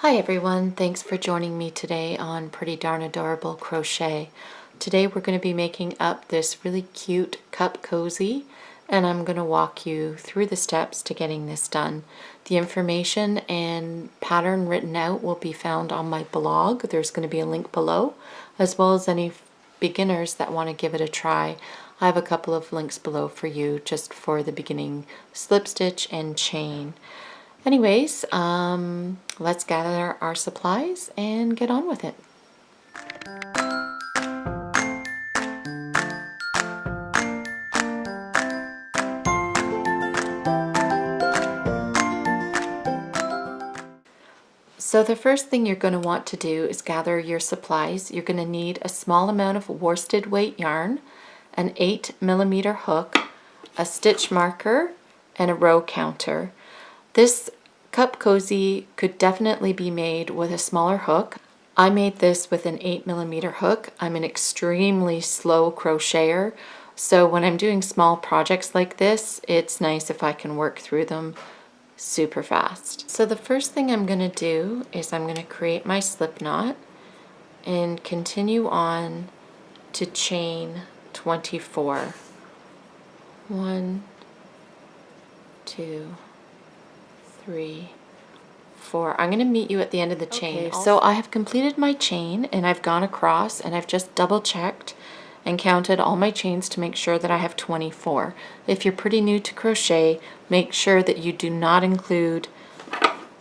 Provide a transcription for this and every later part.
Hi everyone, thanks for joining me today on Pretty Darn Adorable Crochet. Today we're going to be making up this really cute cup cozy, and I'm going to walk you through the steps to getting this done. The information and pattern written out will be found on my blog. There's going to be a link below, as well as any beginners that want to give it a try. I have a couple of links below for you just for the beginning slip stitch and chain. Anyways, let's gather our supplies and get on with it. So the first thing you're going to want to do is gather your supplies. You're going to need a small amount of worsted weight yarn, an 8mm hook, a stitch marker, and a row counter. This cup cozy could definitely be made with a smaller hook. I made this with an 8mm hook. I'm an extremely slow crocheter, so when I'm doing small projects like this, it's nice if I can work through them super fast. So the first thing I'm going to do is I'm going to create my slip knot and continue on to chain 24. 1, 2, 3, 4. I'm going to meet you at the end of the chain. Okay, so I have completed my chain and I've gone across and I've just double checked and counted all my chains to make sure that I have 24. If you're pretty new to crochet, make sure that you do not include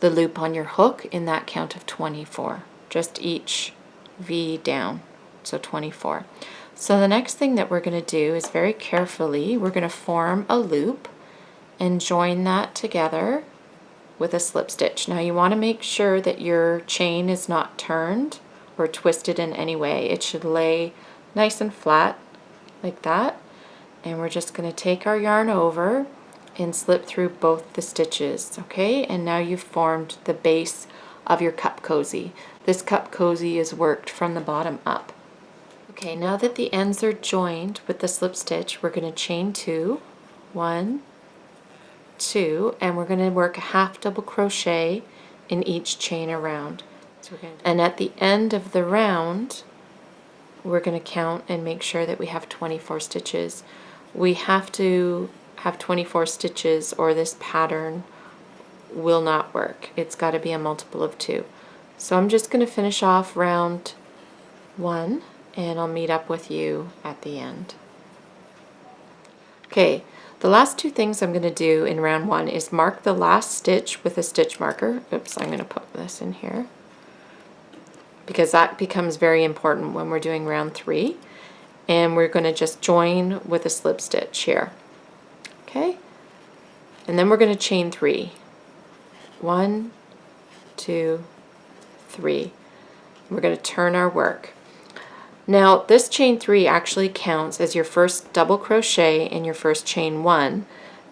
the loop on your hook in that count of 24. Just each V down, so 24. So the next thing that we're going to do is very carefully, we're going to form a loop and join that together with a slip stitch. Now you want to make sure that your chain is not turned or twisted in any way. It should lay nice and flat like that, and we're just going to take our yarn over and slip through both the stitches. Okay, and now you've formed the base of your cup cozy. This cup cozy is worked from the bottom up. Okay, now that the ends are joined with the slip stitch, we're going to chain 2, 1, 2, and we're going to work a half double crochet in each chain around. And at the end of the round, we're going to count and make sure that we have 24 stitches. We have to have 24 stitches or this pattern will not work. It's got to be a multiple of 2. So I'm just going to finish off round 1 and I'll meet up with you at the end. Okay, the last 2 things I'm going to do in round 1 is mark the last stitch with a stitch marker. Oops, I'm going to put this in here, because that becomes very important when we're doing round 3, and we're going to just join with a slip stitch here. Okay, and then we're going to chain 3. 1, 2, 3. We're going to turn our work. Now this chain 3 actually counts as your first double crochet in your first chain 1,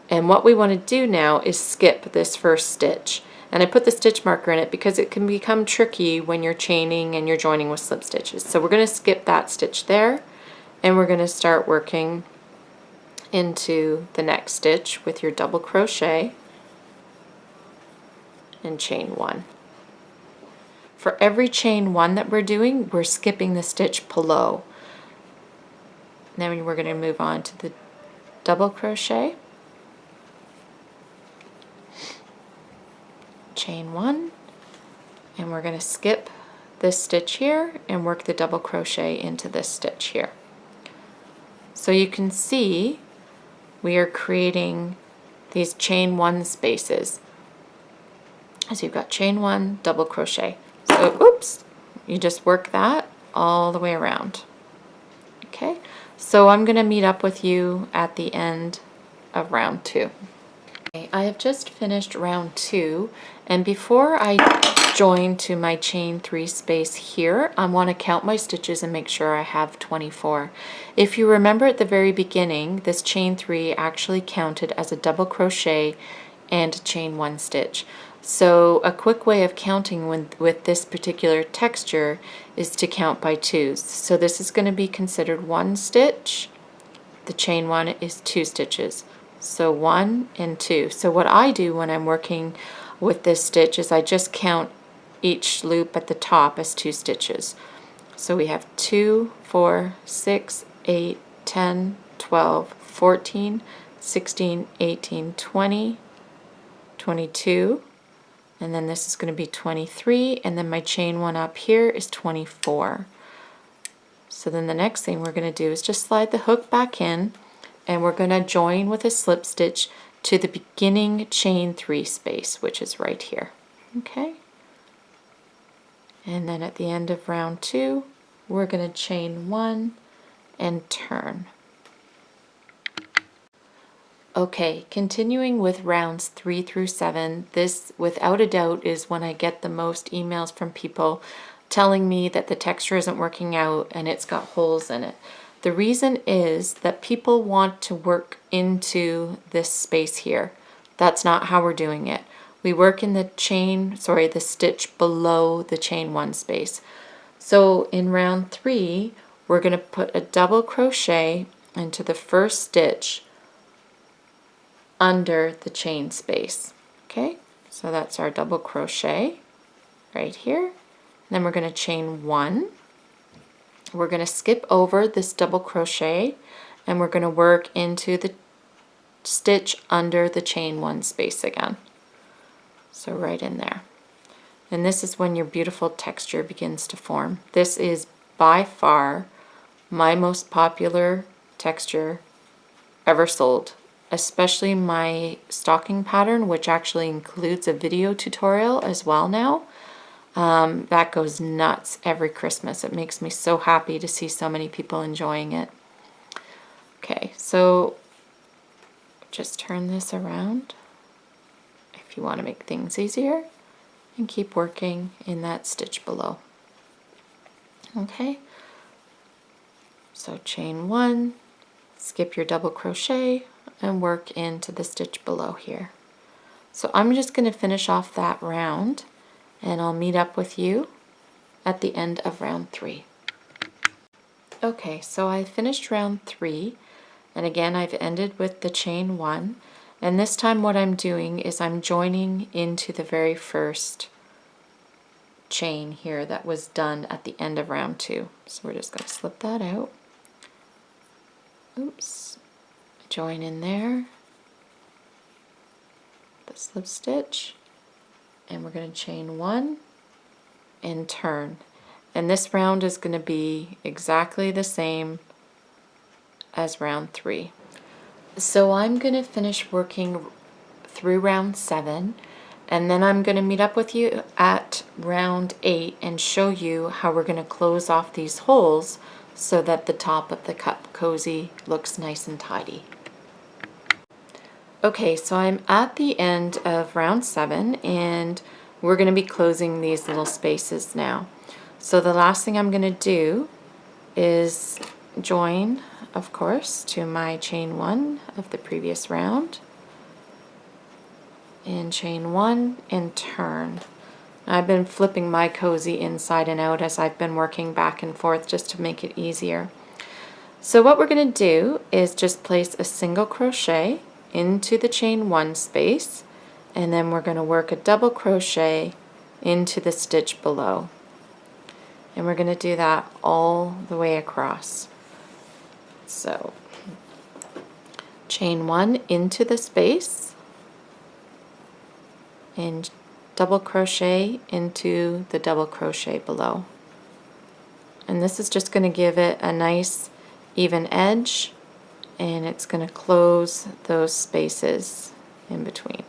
and what we want to do now is skip this first stitch. And I put the stitch marker in it because it can become tricky when you're chaining and you're joining with slip stitches. So we're going to skip that stitch there, and we're going to start working into the next stitch with your double crochet and chain 1. For every chain 1 that we're doing, we're skipping the stitch below. Then we're going to move on to the double crochet, chain 1, and we're going to skip this stitch here and work the double crochet into this stitch here. So you can see we are creating these chain 1 spaces. So you've got chain 1, double crochet. So oops, you just work that all the way around. Okay, so I'm going to meet up with you at the end of round 2. I have just finished round 2, and before I join to my chain 3 space here, I want to count my stitches and make sure I have 24. If you remember at the very beginning, this chain 3 actually counted as a double crochet and chain 1 stitch. So a quick way of counting with this particular texture is to count by 2s. So this is going to be considered 1 stitch. The chain 1 is 2 stitches. So 1 and 2. So what I do when I'm working with this stitch is I just count each loop at the top as 2 stitches. So we have 2, 4, 6, 8, 10, 12, 14, 16, 18, 20, 22, and then this is going to be 23, and then my chain 1 up here is 24. So then the next thing we're going to do is just slide the hook back in, and we're going to join with a slip stitch to the beginning chain 3 space, which is right here. Okay? And then at the end of round 2, we're going to chain 1 and turn. Okay, continuing with rounds 3 through 7, this without a doubt is when I get the most emails from people telling me that the texture isn't working out and it's got holes in it. The reason is that people want to work into this space here. That's not how we're doing it. We work in the the stitch below the chain 1 space. So in round 3, we're going to put a double crochet into the first stitch under the chain space. Okay, so that's our double crochet right here. And then we're going to chain 1. We're going to skip over this double crochet and we're going to work into the stitch under the chain 1 space again. So right in there. And this is when your beautiful texture begins to form. This is by far my most popular texture ever sold, especially my stocking pattern, which actually includes a video tutorial as well now. That goes nuts every Christmas. It makes me so happy to see so many people enjoying it. Okay, so just turn this around if you want to make things easier, and keep working in that stitch below. Okay, so chain 1, skip your double crochet, and work into the stitch below here. So I'm just going to finish off that round, and I'll meet up with you at the end of round 3. Okay, so I finished round 3, and again I've ended with the chain 1, and this time what I'm doing is I'm joining into the very first chain here that was done at the end of round 2. So we're just going to slip that out. Oops. Join in there, the slip stitch, and we're going to chain 1 and turn. And this round is going to be exactly the same as round 3. So I'm going to finish working through round 7, and then I'm going to meet up with you at round 8 and show you how we're going to close off these holes so that the top of the cup cozy looks nice and tidy. Okay, so I'm at the end of round 7, and we're going to be closing these little spaces now. So the last thing I'm going to do is join, of course, to my chain 1 of the previous round, and chain 1 and turn. I've been flipping my cozy inside and out as I've been working back and forth just to make it easier. So what we're going to do is just place a single crochet into the chain 1 space, and then we're going to work a double crochet into the stitch below, and we're going to do that all the way across. So chain 1 into the space and double crochet into the double crochet below, and this is just going to give it a nice even edge, and it's going to close those spaces in between.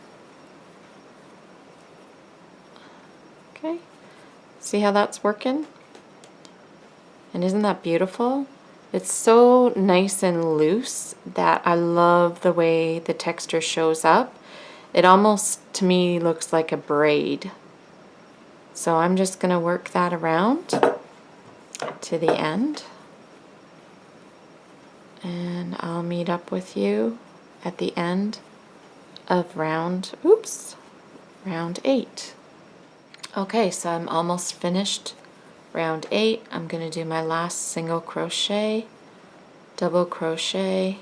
Okay, see how that's working? And isn't that beautiful? It's so nice and loose that I love the way the texture shows up. It almost, to me, looks like a braid. So I'm just going to work that around to the end. And I'll meet up with you at the end of round 8. Okay, so I'm almost finished round 8. I'm going to do my last single crochet, double crochet,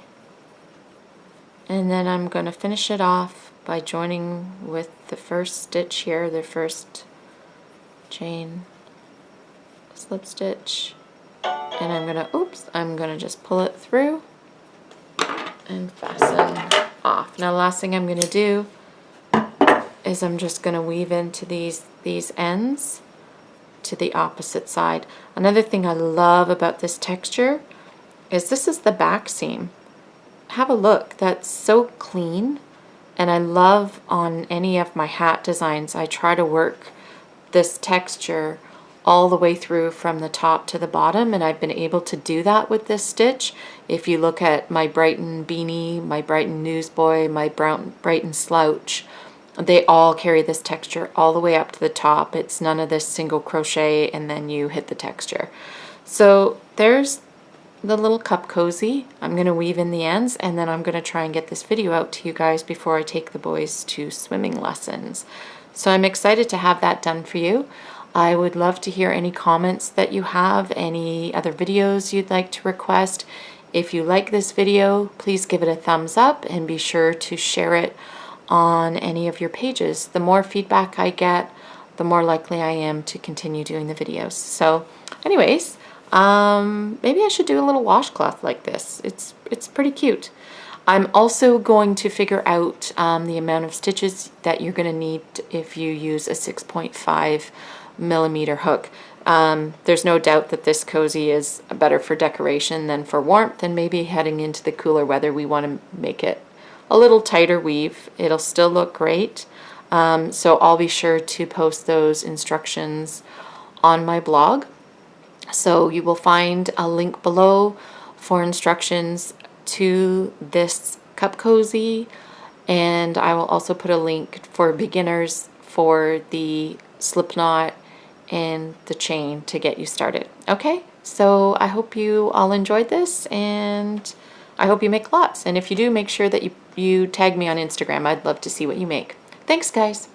and then I'm going to finish it off by joining with the first stitch here, the first chain, slip stitch, and I'm gonna just pull it through and fasten off. Now the last thing I'm gonna do is I'm just gonna weave into these ends to the opposite side. Another thing I love about this texture is this is the back seam. Have a look, that's so clean, and I love on any of my hat designs I try to work this texture all the way through from the top to the bottom, and I've been able to do that with this stitch. If you look at my Brighton beanie, my Brighton newsboy, my Brighton slouch, they all carry this texture all the way up to the top. It's none of this single crochet and then you hit the texture. So there's the little cup cozy. I'm going to weave in the ends, and then I'm going to try and get this video out to you guys before I take the boys to swimming lessons. So I'm excited to have that done for you. I would love to hear any comments that you have, any other videos you'd like to request. If you like this video, please give it a thumbs up and be sure to share it on any of your pages. The more feedback I get, the more likely I am to continue doing the videos. So anyways, maybe I should do a little washcloth like this. It's pretty cute. I'm also going to figure out the amount of stitches that you're going to need if you use a 6.5 millimeter hook. There's no doubt that this cozy is better for decoration than for warmth, and maybe heading into the cooler weather we want to make it a little tighter weave. It'll still look great. So I'll be sure to post those instructions on my blog. So you will find a link below for instructions to this cup cozy, and I will also put a link for beginners for the slip knot and the chain to get you started. Okay, so I hope you all enjoyed this, and I hope you make lots. And if you do, make sure that you tag me on Instagram. I'd love to see what you make. Thanks, guys.